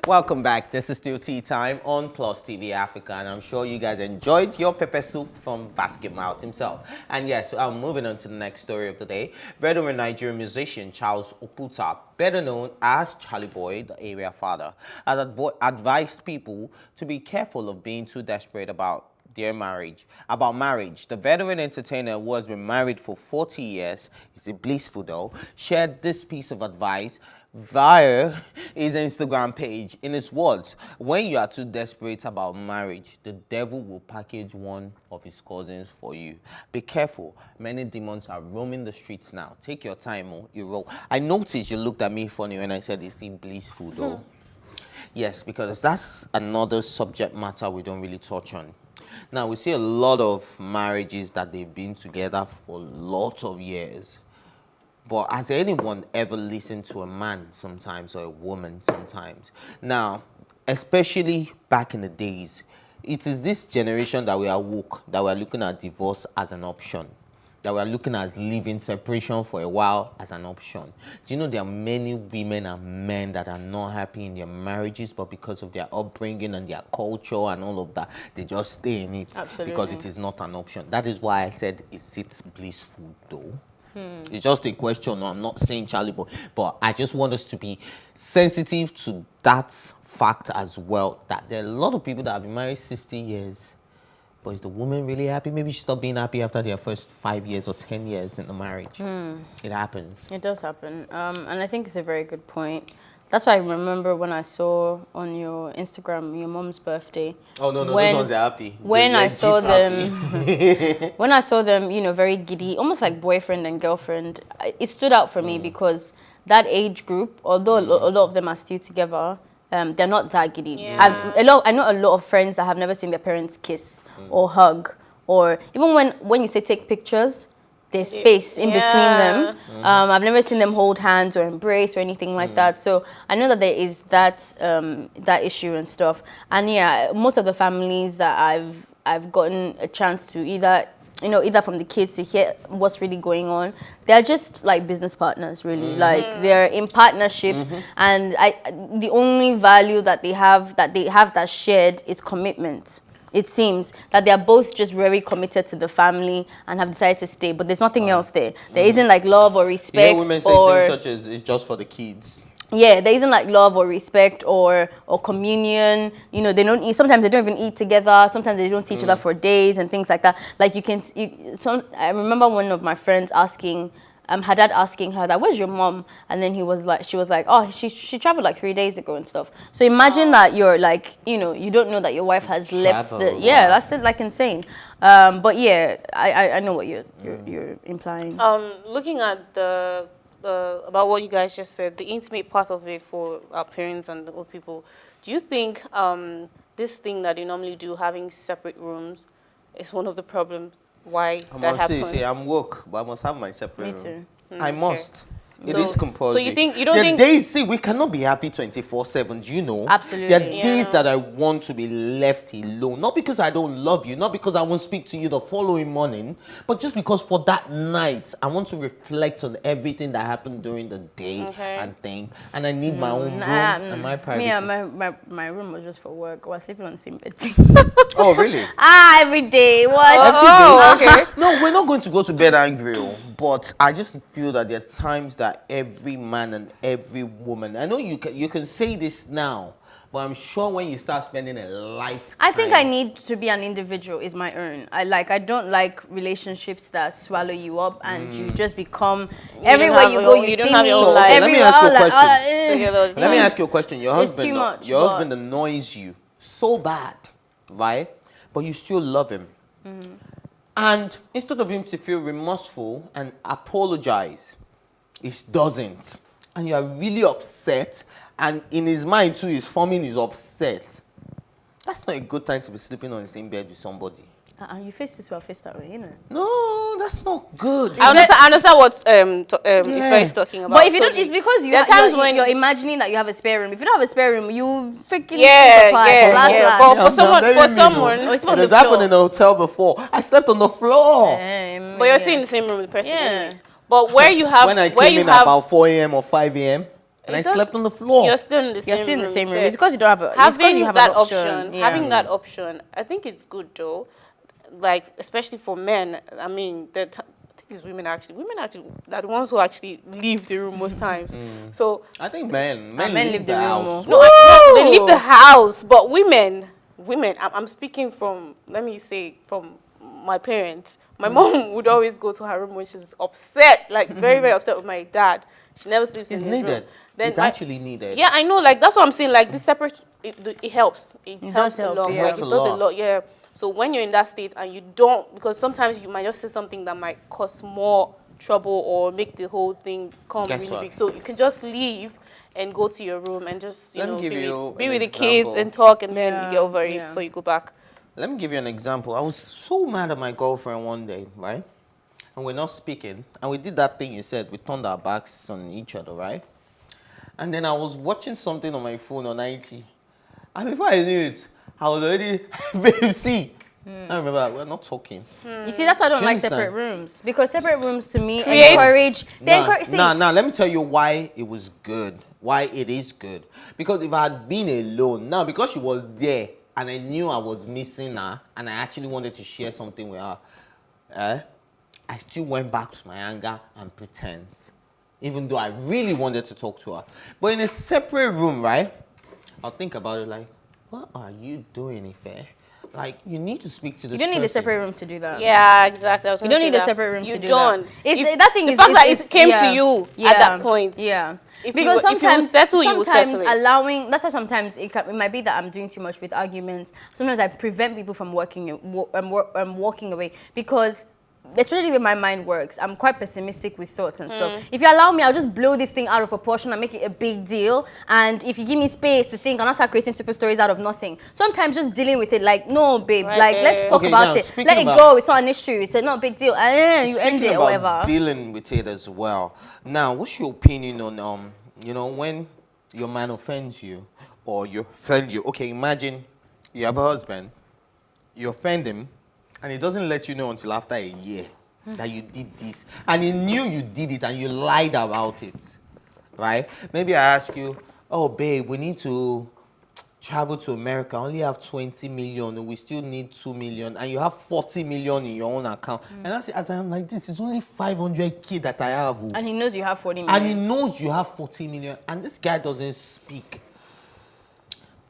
Welcome back. This is still tea time on PlusTvAfrica, and I'm sure you guys enjoyed your pepper soup from Basket Mouth himself. And yes, I'm moving on to the next story of the day. Veteran Nigerian musician Charles Oputa, better known as Charly Boy, the area father, has advised people to be careful of being too desperate about marriage. The veteran entertainer, who has been married for 40 years, is blissful though, shared this piece of advice via his Instagram page. In his words, when you are too desperate about marriage, the devil will package one of his cousins for you. Be careful. Many demons are roaming the streets now. Take your time, you roll. I noticed you looked at me funny when I said it seemed blissful though. Yes, because that's another subject matter we don't really touch on. Now, we see a lot of marriages that they've been together for lots of years. But has anyone ever listened to a man sometimes or a woman sometimes? Now, especially back in the days, it is this generation that we are woke, that we are looking at divorce as an option, that we are looking at living separation for a while as an option. Do you know there are many women and men that are not happy in their marriages, but because of their upbringing and their culture and all of that, they just stay in it. Absolutely. Because it is not an option. That is why I said, is it blissful though? It's just a question. No, I'm not saying Charly Boy, but I just want us to be sensitive to that fact as well, that there are a lot of people that have been married 60 years. But is the woman really happy? Maybe she stopped being happy after their first 5 years or 10 years in the marriage. It happens. It does happen. And I think it's a very good point. That's why I remember when I saw on your Instagram your mom's birthday. Oh, no, those ones are happy. When I saw them, when I saw them, very giddy, almost like boyfriend and girlfriend, it stood out for me because that age group, although a lot of them are still together, they're not that giddy. Yeah. I know a lot of friends that have never seen their parents kiss or hug, or even when you say take pictures, there's space in between them. I've never seen them hold hands or embrace or anything like that. So I know that there is that issue and stuff. And yeah, most of the families that I've gotten a chance to either from the kids to hear what's really going on, they're just like business partners, really. Like they're in partnership, and the only value that they have that shared is commitment. It seems that they're both just very committed to the family and have decided to stay, but there's nothing else there. There isn't like love or respect. Women say things such as it's just for the kids. Yeah, there isn't like love or respect or communion. They don't eat. Sometimes they don't even eat together. Sometimes they don't see each other for days and things like that. Like I remember one of my friends asking, her dad asking her that, where's your mom? And then she was like, oh, she traveled like 3 days ago and stuff. So imagine that you're like, you don't know that your wife has left that's like insane. But yeah, I know what you're implying. Looking at the about what you guys just said, the intimate part of it for our parents and the old people, do you think this thing that they normally do, having separate rooms, is one of the problems why that happens? See, I'm woke, but I must have my separate room. I must. It is compulsory. So you don't think days, see, we cannot be happy 24/7, do you know? Absolutely. There are days that I want to be left alone. Not because I don't love you, not because I won't speak to you the following morning, but just because for that night, I want to reflect on everything that happened during the day and think. And I need my own room and my privacy. My room was just for work. I was sleeping on the same bed. Oh, really? Every day. What? Every day? Okay. No, we're not going to go to bed angry, but I just feel that there are times that every man and every woman, I know you can say this now, but I'm sure when you start spending a lifetime, I think I need to be an individual is my own. I don't like relationships that swallow you up and you just become everywhere you go. You don't have your own life. Let me ask you a question. Let me ask you a question. Your husband annoys you so bad, right? But you still love him. And instead of him to feel remorseful and apologize, he doesn't. And you are really upset. And in his mind too, he's forming his upset. That's not a good time to be sleeping on the same bed with somebody. You face this way, face that way, No, that's not good. I understand what Ife is talking about. But if you don't, it's because you're imagining that you have a spare room. If you don't have a spare room, you freaking But for someone, it has happened in a hotel before. I slept on the floor. But you're still in the same room with the person. But where you have when I came in about 4 a.m. or 5 a.m. and I slept on the floor. You're still in the You're same still in the room. same room. fair. It's because you don't have a. It's because Having you have that an option. Yeah. having that option, I think it's good though. Like especially for men. I mean, I think it's women actually are the ones who actually leave the room most times. So I think men leave the room house. more. no, they leave the house, but women. I'm speaking from, let me say, from my parents. My mom would always go to her room when she's upset, like very, very upset with my dad. She never sleeps It's in his needed. room. Then It's actually needed. yeah, I know. Like that's what I'm saying. Like this separate, it helps. It helps does a help, lot. yeah. Like Helps it a does a lot. lot. Yeah. So when you're in that state and you don't, because sometimes you might just say something that might cause more trouble or make the whole thing come Guess really what? big. So you can just leave and go to your room and just Let me give be you be an with the kids example. and talk, and then you Yeah, get over it yeah. before you go back. Let me give you an example. I was so mad at my girlfriend one day, right? And we're not speaking. And we did that thing you said. We turned our backs on each other, right? And then I was watching something on my phone on IG. And before I knew it, I was already, babe, see. I remember, we're not talking. You see, that's why I don't Do you like understand? separate rooms, because separate rooms to me Creates- encourage. They encourage. See, Nah, let me tell you why it was good. Why it is good. Because if I had been alone, now because she was there and I knew I was missing her and I actually wanted to share something with her, I still went back to my anger and pretense. Even though I really wanted to talk to her. But in a separate room, right? I'll think about it like, what are you doing, Ife? Like, you need to speak to this you don't need a person. separate room to do that. Yeah, exactly. I was You gonna don't say need a that. separate room You to do don't. that. It's, If- that thing the is fact that it's- it came yeah, to you yeah, at that point. Yeah. If Because you will sometimes, settle, you will sometimes settle it. allowing, that's why sometimes it might be that I'm doing too much with arguments. Sometimes I prevent people from walking away, because especially when my mind works, I'm quite pessimistic with thoughts and stuff. If you allow me, I'll just blow this thing out of proportion and make it a big deal. And if you give me space to think, I'll not start creating super stories out of nothing. Sometimes just dealing with it, like, no, babe, Right like, there. let's talk Okay, about now, it. speaking Let it about- go. It's not an issue. It's not a big deal. And you end Speaking it or about whatever. dealing with it as well. Now, what's your opinion on when your man offends you or you offend you? Okay, imagine you have a husband, you offend him, and he doesn't let you know until after a year that you did this, and he knew you did it and you lied about it, right? Maybe I ask you, oh babe, we need to travel to America, I only have 20 million, we still need 2 million, and you have 40 million in your own account. And I say, as I'm like this, it's only 500K that I have. Oh. And he knows you have 40 million. And he knows you have 40 million, and this guy doesn't speak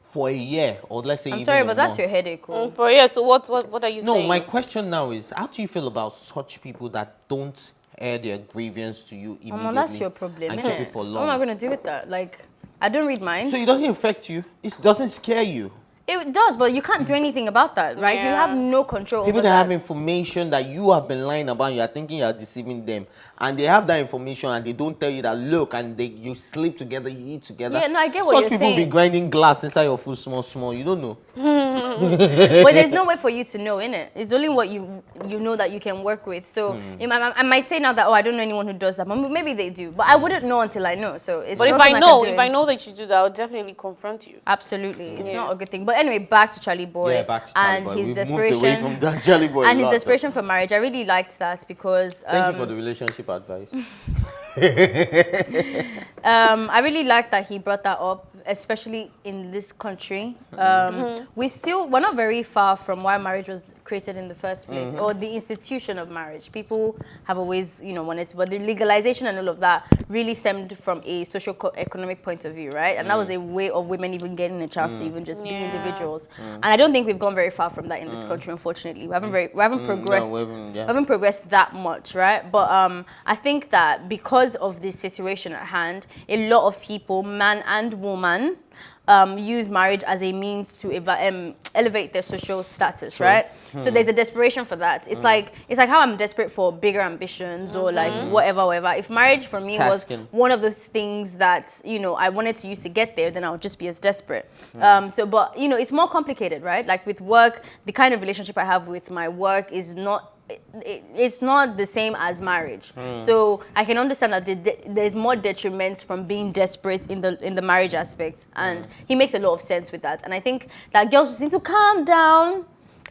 for a year, or let's say I'm even sorry, a but that's month. your headache. Oh. For yeah, so what are you No, saying? my question now is, how do you feel about such people that don't air their grievance to you immediately? Well, that's your problem, and innit? keep it for What am I long? going to do with that? Like, I don't read minds. So it doesn't affect you. It doesn't scare you. It does, but you can't do anything about that, right? You Yeah. have no control People over that that. have information that you have been lying about, you are thinking you are deceiving them, and they have that information and they don't tell you that, look, and you sleep together, you eat together. Yeah, no, I get what Such you're people be saying. grinding glass inside your food small, you don't know. But there's no way for you to know, innit? It's only what you know that you can work with. So I might say now that, oh, I don't know anyone who does that, but maybe they do. But I wouldn't know until I know. So it's but if nothing I can know, do. if I know that you do that, I'll definitely confront you. Absolutely, it's Yeah. not a good thing. But anyway, back to Charly Boy. Yeah, back to Charly and Boy. his We've desperation moved away from that Charly Boy. and a his lot. desperation for marriage. I really liked that because Thank you for the relationship advice. I really like that he brought that up, especially in this country. We're not very far from why marriage was created in the first place, or the institution of marriage. People have always, wanted to, but the legalization and all of that really stemmed from a socio-economic point of view, right? And that was a way of women even getting a chance to even just be individuals. And I don't think we've gone very far from that in this country, unfortunately. We haven't progressed. we Haven't progressed that much, right? But I think that because of this situation at hand, a lot of people, man and woman, use marriage as a means to elevate their social status, right? So there's a desperation for that. It's like how I'm desperate for bigger ambitions or like whatever. If marriage for me was Tasking. one of the things that I wanted to use to get there, then I would just be as desperate. But it's more complicated, right? Like with work, the kind of relationship I have with my work is not. It's not the same as marriage, so I can understand that there's more detriments from being desperate in the marriage aspect, and he makes a lot of sense with that. And I think that girls just need to calm down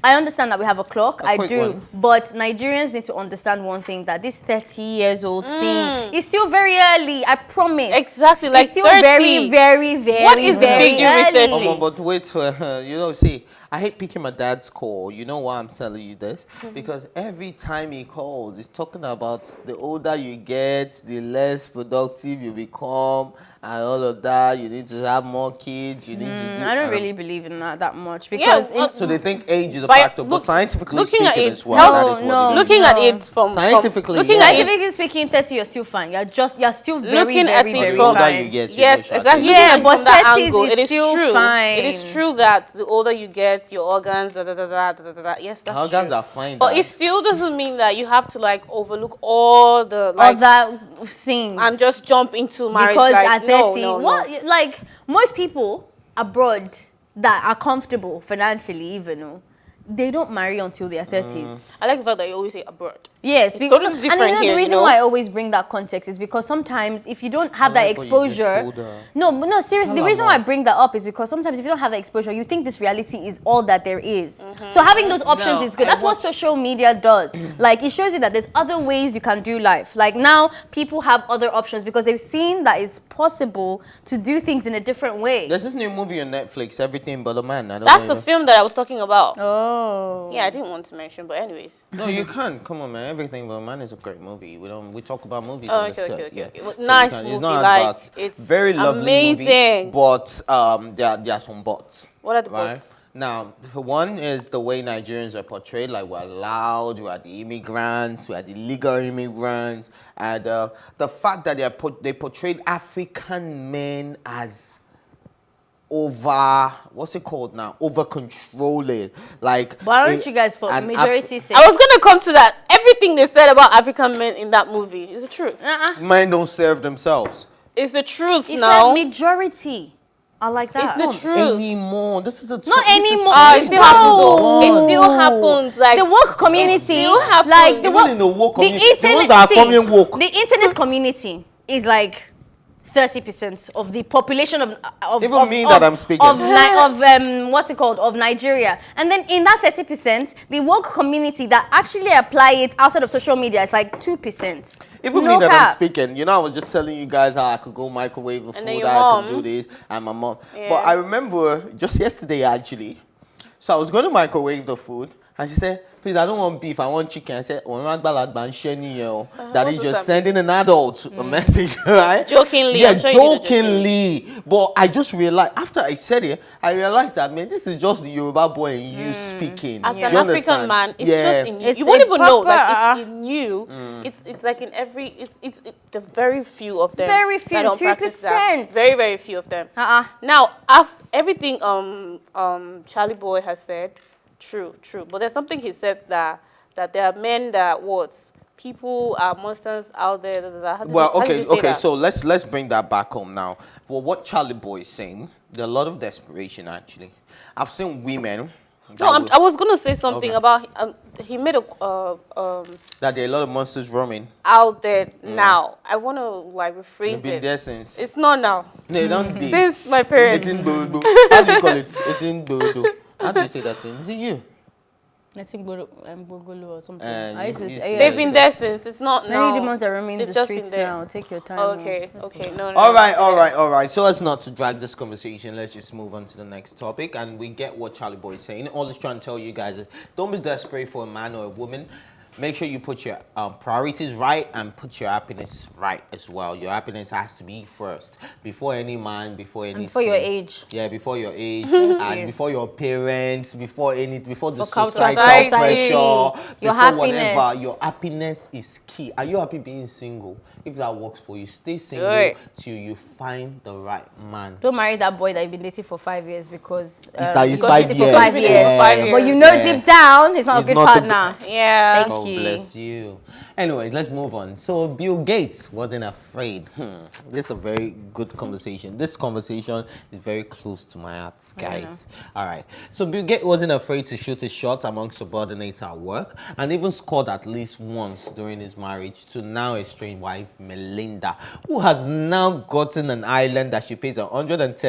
I understand that we have a clock. I quick do. one. But Nigerians need to understand one thing, that this 30-years-old thing is still very early. I promise. Exactly, like it's still 30. very, very, very, What is the very big deal with early. 30? But wait, see, I hate picking my dad's call. You know why I'm telling you this? Because every time he calls, he's talking about the older you get, the less productive you become, and all of that. You need to have more kids. You need to do. I don't and really believe in that much because so they think age is a By factor, but look- scientifically looking at speaking it, as well, that no, is what no. it is. Looking at it from Scientifically, looking yeah. at it, scientifically speaking, 30 you're still fine. You're still very, looking very, at it very the from- older fine. you get, you yes, know, exactly. Yeah, Looking at it but from that 30s angle, is it is still true. fine. It is true that the older you get, your organs, da da da da da da da. Yes, that's Organs true. are fine. But it still doesn't mean that you have to like overlook all the like Other things. and just jump into marriage. Because like, at 30, no. what, like most people abroad that are comfortable financially, even though they don't marry until their 30s. I like the fact that you always say abroad. Yes, It's because, totally and different here, the reason you know? why I always bring that context is because sometimes if you don't have that like what you just exposure, told her. no, seriously, the Tell her reason why I more. bring that up is because sometimes if you don't have that exposure, you think this reality is all that there is. So having those options No, is good. I That's what watch- social media does. Like it shows you that there's other ways you can do life. Like now people have other options because they've seen that it's possible to do things in a different way. There's this new movie on Netflix, Everything But a Man. I don't That's know the if- film that I was talking about. Oh. Yeah, I didn't want to mention, but anyways. No, you can't. Come on, man. Everything But a Man is a great movie. We talk about movies. Oh, on this okay, show, okay, okay, yeah. okay. Well, So you nice can- movie, It's not like, about it's very lovely amazing. movie, but there are some buts. What are the right? buts? Now, one is the way Nigerians are portrayed. Like we're loud, we are the immigrants, we are the legal immigrants, and the fact that they portrayed African men as over, what's it called now? Over controlling. Like, Why don't you guys, for an majority say? I was gonna come to that. Everything they said about African men in that movie is the truth. men don't serve themselves. It's the truth It's now. a majority. I like that. It's the Not truth. anymore. This is the Not this is anymore. It still happens though. No. It still happens. Like The woke community, It still happens. like the Even woke, in the woke the community, the internet, ones that are see, coming woke. the internet community is like 30% of the population of Even me that I'm speaking. of what's it called, of Nigeria. And then in that 30%, the woke community that actually apply it outside of social media is like 2%. Even No me that cap. I'm speaking, you know, I was just telling you guys how I could go microwave the And then food, your how I could mom. do this, and my mom. Yeah. But I remember just yesterday actually, so I was going to microwave the food, and she said, "Please, I don't want beef, I want chicken." I said, "Oh, that what is does just that sending an adult a message, right?" Jokingly, yeah, I'm sure you did it jokingly. But I just realized after I said it, I realized that man, this is just the Yoruba boy in you speaking. as Do an you African understand? man, it's Yeah. just in you. It's You won't a even know. proper, Like it's in you. It's like in every. It's the very few of them. Very few, that don't practice that. 2%. Very very few of them. Now, everything Charly Boy has said, true. But there's something he said that there are men that people are monsters out there. How did Well, how did okay, you say that? so let's bring that back home now. For what Charlie Boy is saying, there's a lot of desperation actually. I've seen women No, I was gonna say something Okay. about he made a that there are a lot of monsters roaming. out there now. I want to like rephrase They've been it. there since. It's not now. They don't dey. Since my parents. It's in dodo. How do you call it? It's in dodo. How do you say that thing? Is it you? I think Bogolo or something. You- I used to you say, said- They've been there since. It's not now. many demons are roaming They've the just streets been there. now. Take your time. Okay. No. All right. So as not to drag this conversation, let's just move on to the next topic. And we get what Charlie Boy is saying. All he's trying to tell you guys is don't be desperate for a man or a woman. Make sure you put your priorities right and put your happiness right as well. Your happiness has to be first. Before any man, before anything. Before your age. Yeah, before your age. And before your parents, before the societal society. pressure. Your Before happiness. whatever. Your happiness is key. Are you happy being single? If that works for you, stay single Right. till you find the right man. Don't marry that boy that you've been dating for 5 years because That is because 5 he's years. for 5 years. Yeah. 5 years. But you know Yeah. deep down he's not He's a good not the partner. Yeah. Thank Oh, you. bless you. Anyways, let's move on. So Bill Gates wasn't afraid. This is a very good conversation. This conversation is very close to my heart, guys. All right. So Bill Gates wasn't afraid to shoot his shot among subordinates at work and even scored at least once during his marriage to now estranged wife Melinda, who has now gotten an island that she pays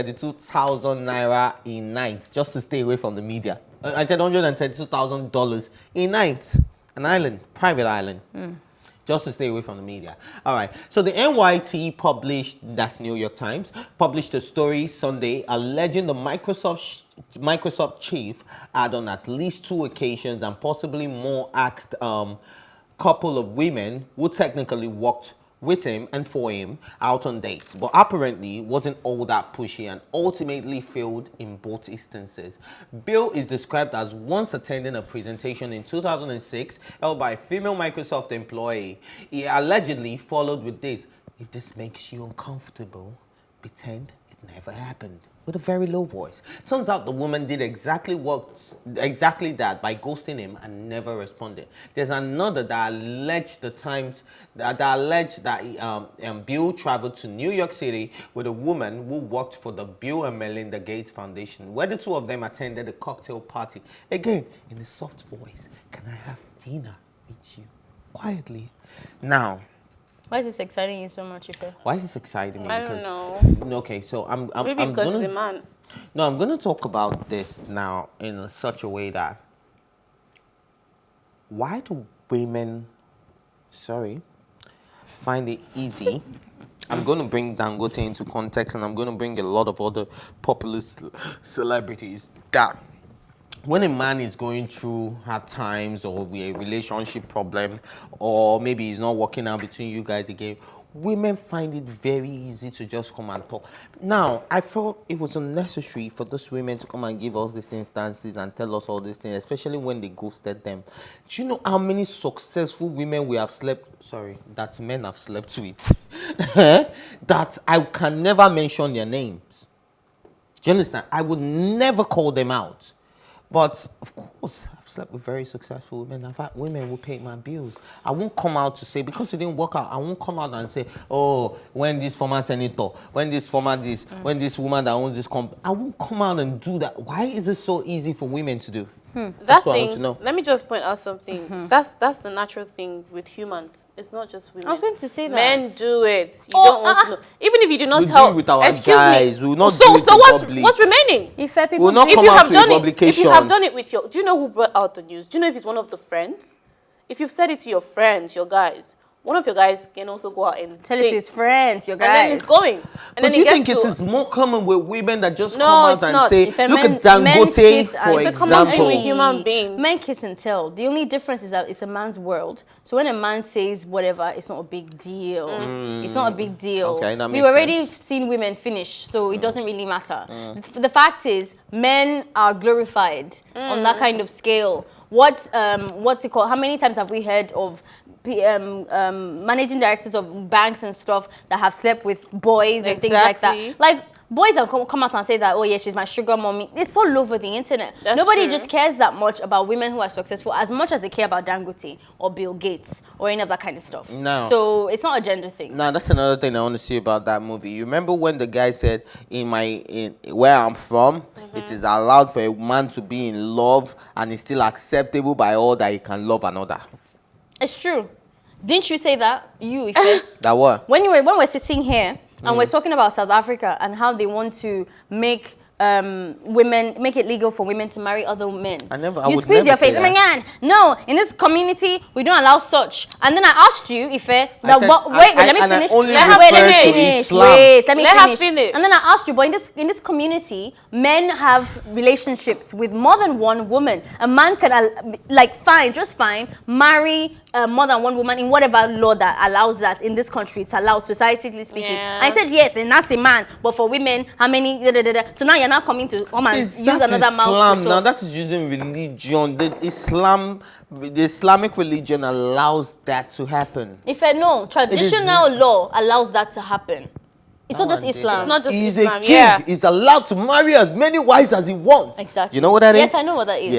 132,000 naira a night just to stay away from the media. I said $132,000 a night, an island, private island. Just to stay away from the media. All right. So the NYT published, that's New York Times, published a story Sunday alleging the Microsoft chief had on at least 2 occasions and possibly more asked couple of women who technically worked with him and for him out on dates, but apparently wasn't all that pushy and ultimately failed in both instances. Bill is described as once attending a presentation in 2006 held by a female Microsoft employee. He allegedly followed with this: "If this makes you uncomfortable, pretend it never happened," with a very low voice. Turns out the woman did exactly that by ghosting him and never responded. There's another that alleged that Bill traveled to New York City with a woman who worked for the Bill and Melinda Gates Foundation, where the 2 of them attended a cocktail party. Again, in a soft voice, "Can I have dinner with you quietly?" Now, Why is this exciting you so much, Ife? why is this exciting me? I don't know. Okay, so I'm Maybe because gonna, he's a man. No, I'm going to talk about this now in such a way that why do women, find it easy? I'm going to bring Dangote into context, and I'm going to bring a lot of other popular celebrities that when a man is going through hard times or a relationship problem, or maybe he's not working out between you guys again, women find it very easy to just come and talk. Now, I felt it was unnecessary for those women to come and give us these instances and tell us all these things, especially when they ghosted them. Do you know how many successful women we have that men have slept with? That I can never mention their names. Do you understand? I would never call them out. But, of course, I've slept with very successful women. I've had women who pay my bills. I won't come out to say, because it didn't work out, I won't come out and say, "Oh, when this former senator, when this former this, when this woman that owns this company," I won't come out and do that. Why is it so easy for women to do? That's what I want to know. Let me just point out something. That's the natural thing with humans. It's not just women. I was going to say that. Men do it. You don't want to know. Even if you do not We tell. do it with our excuse guys. me. We will not so do it so in what's public. what's remaining? Ife, people We'll not If come you out have to a done it, if publication. you have done it with your, do you know who brought out the news? Do you know if it's one of the friends? If you've said it to your friends, your guys, one of your guys can also go out and Tell it to his friends, your guys. and then it's going. And But then do you it think gets it is more common with women that just No, come out it's and not. say, If a "Look men- at Dangote, men kiss for and- It's a common thing with example"? human beings. Men kiss and tell. The only difference is that it's a man's world. So when a man says whatever, it's not a big deal. It's not a big deal. Okay, that We've makes already sense. seen women finish, so it doesn't really matter. The fact is, men are glorified on that kind of scale. What's it called? How many times have we heard of managing directors of banks and stuff that have slept with boys and things like Exactly. that? Like, boys have come out and say that, "Oh yeah, she's my sugar mommy." It's all over the internet. That's Nobody true. just cares that much about women who are successful as much as they care about Dangote or Bill Gates or any of that kind of stuff. No. So it's not a gender thing. Now that's another thing I want to see about that movie. You remember when the guy said, in where I'm from, it is allowed for a man to be in love and it's still acceptable by all that he can love another. It's true. Didn't you say that? You, Ife? That what? when we're sitting here and we're talking about South Africa and how they want to make make it legal for women to marry other men. I You would squeeze never your say face. Oh my that. God! No, in this community we don't allow such. And then I asked you, Ife, that said- wait, let me and I finish. only Let referred me to finish. Islam. Wait, let me Let her finish. finish. And then I asked you, but in this community, men have relationships with more than one woman. A man can just fine, marry more than one woman in whatever law that allows that in this country. It's allowed, societally speaking. Yeah. And I said yes, and that's a man. But for women, how many? So now you're not coming to come and use That's another mouth Islam. to Now talk. that is using religion. The Islamic religion allows that to happen. Traditional law allows that to happen. It's not just Nowadays. Islam. It's not just He's Islam, a king. yeah. He's allowed to marry as many wives as he wants. Exactly. You know what that is? Yes, I know what that is.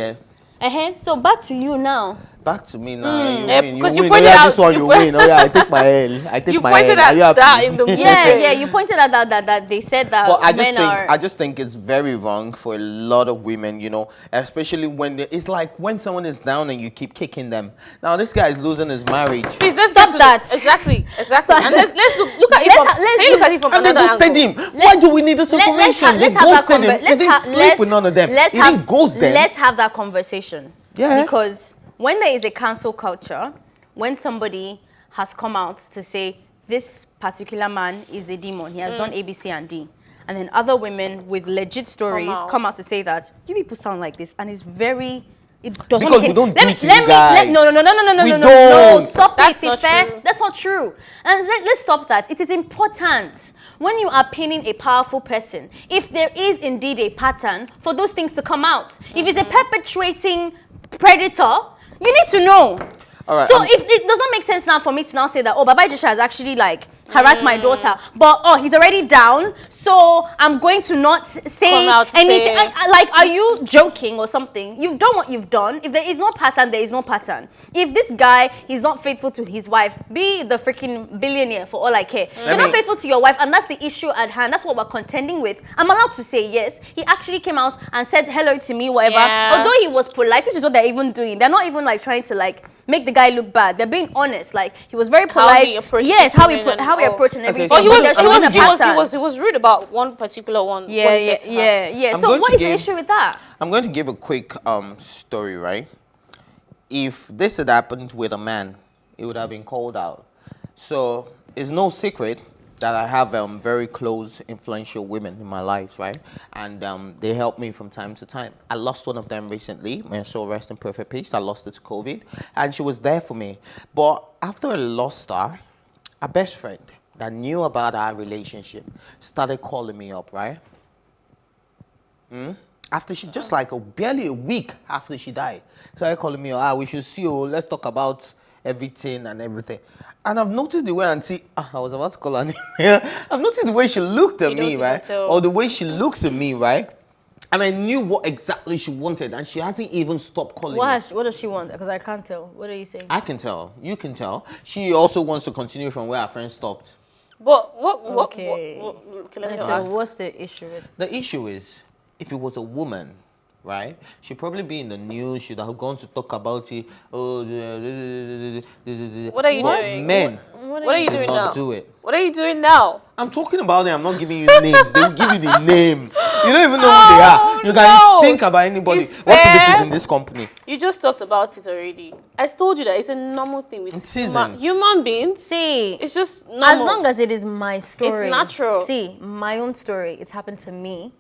Yeah. So back to you now. Back to me now. You Yeah, win. because You you win. pointed Oh, yeah, out- this one you you point- win. Oh yeah, I take my L. I take You my pointed L. Are you out happy? that in the Yeah, you pointed out that they said that But men I just think it's very wrong for a lot of women, you know, especially when it's like when someone is down and you keep kicking them. Now this guy is losing his marriage. Please, let's Stop get to that. Exactly. And let's look at it Let's from, ha- let's can you look do- at it from And they another ghosted angle? him. Why do we need this information? They let's have that ghosted him. He didn't sleep with none of them. He didn't ghost them. Let's have that conversation. Yeah. Because when there is a cancel culture, when somebody has come out to say this particular man is a demon, he has done A, B, C, and D, and then other women with legit stories come out to say that you people sound like this, and it's very. It doesn't Because make we don't do it to you let me guys. no We no don't. stop That's it, not Ife. true. That's not true. And let's stop that. It is important when you are pinning a powerful person, if there is indeed a pattern, for those things to come out. If it's a perpetuating predator, you need to know. All right, So if it doesn't make sense now for me to now say that, oh, Baba Jesha has actually like harassed my daughter, but oh, he's already down, so I'm going to not say Come out to anything. say- Like, are you joking or something? You've done what you've done. If there is no pattern, there is no pattern. If this guy is not faithful to his wife, be the freaking billionaire for all I care. If you're not faithful to your wife, and that's the issue at hand, that's what we're contending with. I'm allowed to say yes. He actually came out and said hello to me, whatever. Yeah. Although he was polite, which is what they're even doing. They're not even like trying to like make the guy look bad. They're being honest. Like, he was very How polite. he approached Yes, the how he women and how he all. approached and Okay, everything. so But he But was, there's he always was, a he was, he pattern. was, he was rude about one particular one. what he said to her. Yeah. I'm So going what to is the give- issue with that? I'm going to give a quick story, right? If this had happened with a man, it would have been called out. So it's no secret that I have very close, influential women in my life, right? And they help me from time to time. I lost one of them recently, and so rest in perfect peace. I lost her to COVID, and she was there for me. But after I lost her, a best friend that knew about our relationship started calling me up, right? After she, just like barely a week after she died, started calling me, we should see you, let's talk about everything and everything. And I've noticed the way Auntie, I was about to call her name. I've noticed the way she looked at You me, notice right? until- Or the way she looks at me, right? And I knew what exactly she wanted, and she hasn't even stopped calling me. What does she want? Because I can't tell. What are you saying? I can tell. You can tell. She also wants to continue from where our friend stopped. But Okay. okay, let me So ask. what's the issue with? The issue is, if it was a woman, right, she'd probably be in the news, she'd have gone to talk about it. Oh, What are you But doing? men What are you do doing not now? do it. What are you doing now? I'm talking about them. I'm not giving you names. They will give you the name. You don't even know who they are. You can no. think about anybody. It's What if it fair. is in this company? You just talked about it already. I told you that it's a normal thing with It isn't. human beings. See, It's just normal. as long as it is my story. natural. See, my own story. It's happened to me.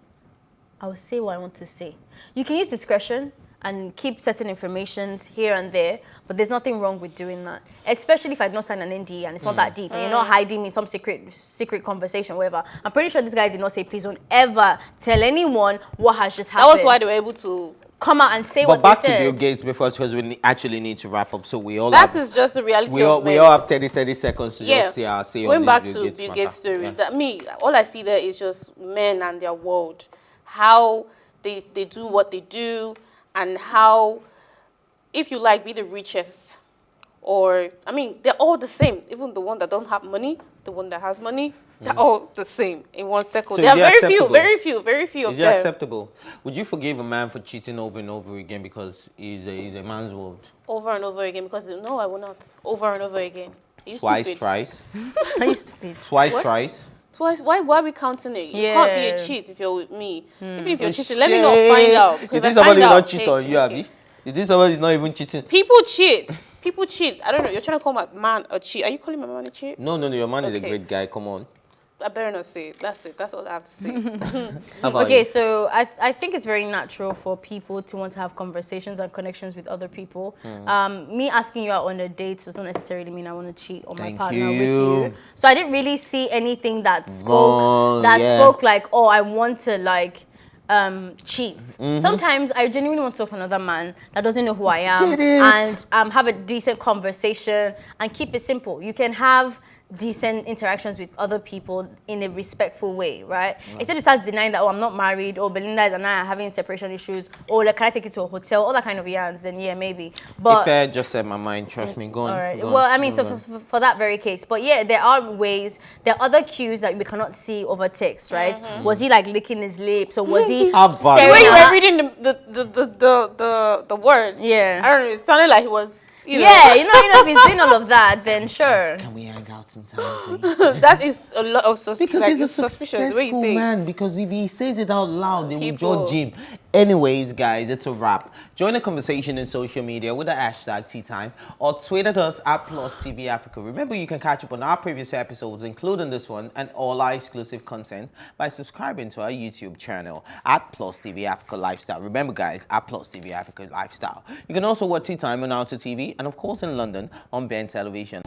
I will say what I want to say. You can use discretion and keep certain informations here and there, but there's nothing wrong with doing that. Especially if I don't sign an NDA and it's not that deep, and you're not hiding me some secret conversation, whatever. I'm pretty sure this guy did not say, please don't ever tell anyone what has just that happened. was why they were able to. Come out and say But what back they to Bill said. Gates before, because we actually need to wrap up. So we all That have, is just the reality we of men. all have 30 seconds to Yeah. just say Going on back this to Bill Gates Bill matter. Gates' story, Yeah. that me, all I see there is just men and their world, how they do what they do, and how, if you like, be the richest, or I mean, they're all the same. Even the one that don't have money, the one that has money, they're all the same in one circle. So There are is it very acceptable? very few of Is it them. acceptable? Would you forgive a man for cheating over and over again because he's a man's world? Over and over again, because no, I will not. Over and over again. Are you Twice, stupid? thrice. Are you stupid? Twice, What? thrice. Twice? Why are we counting it? You can't be a Yeah. cheat if you're with me. Even if Oh, you're cheating, let me not find out. You Because think if I somebody find will out, not cheat hey, on you, okay. Abby? You think somebody is not even cheating? People cheat. People cheat. I don't know. You're trying to call my man a cheat. Are you calling my man a cheat? No, your man is a Okay. great guy. Come on. I better not say it. That's it. That's all I have to say. How about Okay, you? so I think it's very natural for people to want to have conversations and connections with other people. Me asking you out on a date does not necessarily mean I want to cheat on my Thank partner with you. you. So I didn't really see anything that Wrong, spoke yeah. like, oh, I want to like cheat. Sometimes I genuinely want to talk to another man that doesn't know who I am Get it. and have a decent conversation and keep it simple. You can have decent interactions with other people in a respectful way, right? Instead, it starts denying that, oh, I'm not married, or Belinda and I are having separation issues, or like, can I take you to a hotel, all that kind of yarns, then yeah, maybe. But If I just said my mind, trust me, go on. all right. Go on, Well, I mean, go so on. for that very case, but yeah, there are ways, there are other cues that we cannot see over text, right? Was he like licking his lips, or was he How about The way you at- were reading the word, Yeah. I don't know. It sounded like he was. Yeah, if he's doing all of that, then sure. Can we hang out sometime, please? That is a lot of Because like, he's a it's suspicious. The way you successful say. man. Because if he says it out loud, they will People. judge him. Anyways, guys, it's a wrap. Join the conversation in social media with the hashtag Tea Time, or tweet at us at PlusTvAfrica. Remember, you can catch up on our previous episodes, including this one, and all our exclusive content by subscribing to our YouTube channel at PlusTvAfrica Lifestyle. Remember, guys, at PlusTvAfrica Lifestyle. You can also watch Tea Time on Outer TV and, of course, in London on Ben Television.